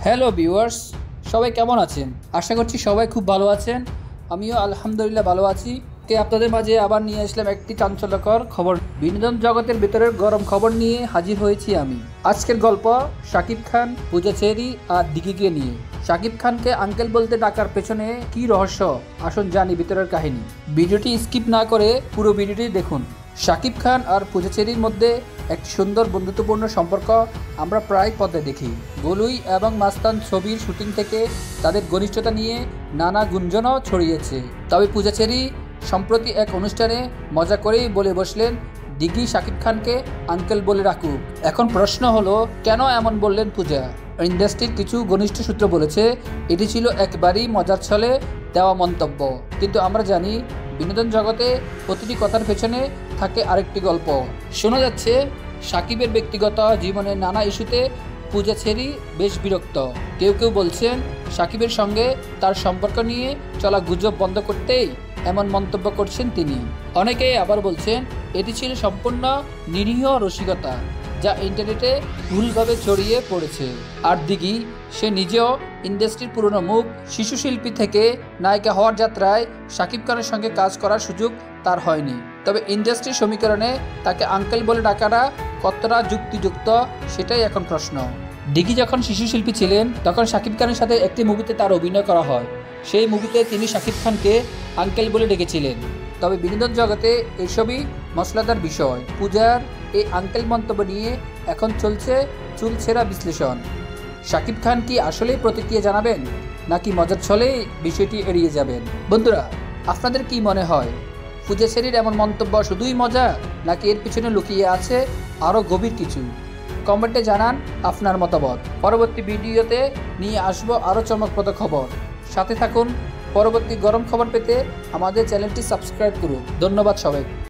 Hello viewers, সবাই কেমন আছেন? আশা করছি সবাই খুব ভালো আছেন। আমিও আলহামদুলিল্লাহ ভালো আছি। আপনাদের মাঝে আবার নিয়ে আসলাম একটি চাঞ্চল্যকর খবর। বিনোদন জগতের ভেতরের গরম খবর নিয়ে হাজির হয়েছি আমি। আজকের গল্প শাকিব খান, পূজা চেরি আর দিঘিকে নিয়ে। শাকিব খানকে আঙ্কেল বলতে ডাকার পেছনে কি রহস্য, আসুন জানি ভিতরের কাহিনী। ভিডিওটি স্কিপ না করে পুরো ভিডিওটি দেখুন। শাকিব খান আর পূজা চেরির মধ্যে একটি সুন্দর বন্ধুত্বপূর্ণ সম্পর্ক আমরা প্রায় পর্দায় দেখি। গলুই এবং মাস্তান ছবির শুটিং থেকে তাদের ঘনিষ্ঠতা নিয়ে নানা গুঞ্জনও ছড়িয়েছে। তবে পূজা চেরি সম্প্রতি এক অনুষ্ঠানে মজা করেই বলে বসলেন, দিঘি শাকিব খানকে আঙ্কেল বলে রাখুক। এখন প্রশ্ন হলো, কেন এমন বললেন পূজা? ইন্ডাস্ট্রির কিছু ঘনিষ্ঠ সূত্র বলেছে এটি ছিল একবারই মজার ছলে দেওয়া মন্তব্য, কিন্তু আমরা জানি বিনোদন জগতে প্রতিটি কথার পেছনে থাকে আরেকটি গল্প। শোনা যাচ্ছে শাকিবের ব্যক্তিগত জীবনের নানা ইস্যুতে পূজা চেরি বেশ বিরক্ত। কেউ কেউ বলছেন শাকিবের সঙ্গে তার সম্পর্ক নিয়ে চলা গুজব বন্ধ করতেই এমন মন্তব্য করছেন তিনি। অনেকেই আবার বলছেন এটি ছিল সম্পূর্ণ নিরীহ রসিকতা, যা ইন্টারনেটে ভুলভাবে ছড়িয়ে পড়েছে। আর দিঘি, সে নিজেও ইন্ডাস্ট্রির পুরনো মুখ। শিশু শিল্পী থেকে নায়িকা হওয়ার যাত্রায় শাকিব খানের সঙ্গে কাজ করার সুযোগ তার হয়নি। তবে ইন্ডাস্ট্রির সমীকরণে তাকে আঙ্কেল বলে ডাকাটা কতটা যুক্তিযুক্ত, সেটাই এখন প্রশ্ন। দিঘি যখন শিশু শিল্পী ছিলেন তখন শাকিব খানের সাথে একটি মুভিতে তার অভিনয় করা হয়। সেই মুভিতে তিনি শাকিব খানকে আঙ্কেল বলে ডেকেছিলেন। তবে বিনোদন জগতে এসবই মশলাদার বিষয়। পূজার এই আঙ্কেল মন্তব্য নিয়ে এখন চলছে চুলছেরা বিশ্লেষণ। শাকিব খান কি আসলেই প্রতিক্রিয়া জানাবেন, নাকি মজার ছলেই বিষয়টি এড়িয়ে যাবেন? বন্ধুরা, আপনাদের কি মনে হয়, পূজা চেরির এমন মন্তব্য শুধুই মজা, নাকি এর পিছনে লুকিয়ে আছে আরও গভীর কিছু? কমেন্টে জানান আপনার মতামত। পরবর্তী ভিডিওতে নিয়ে আসবো আরও চমকপ্রদ খবর। সাথে থাকুন। পরবর্তী গরম খবর পেতে আমাদের চ্যানেলটি সাবস্ক্রাইব করুন। ধন্যবাদ সবাই।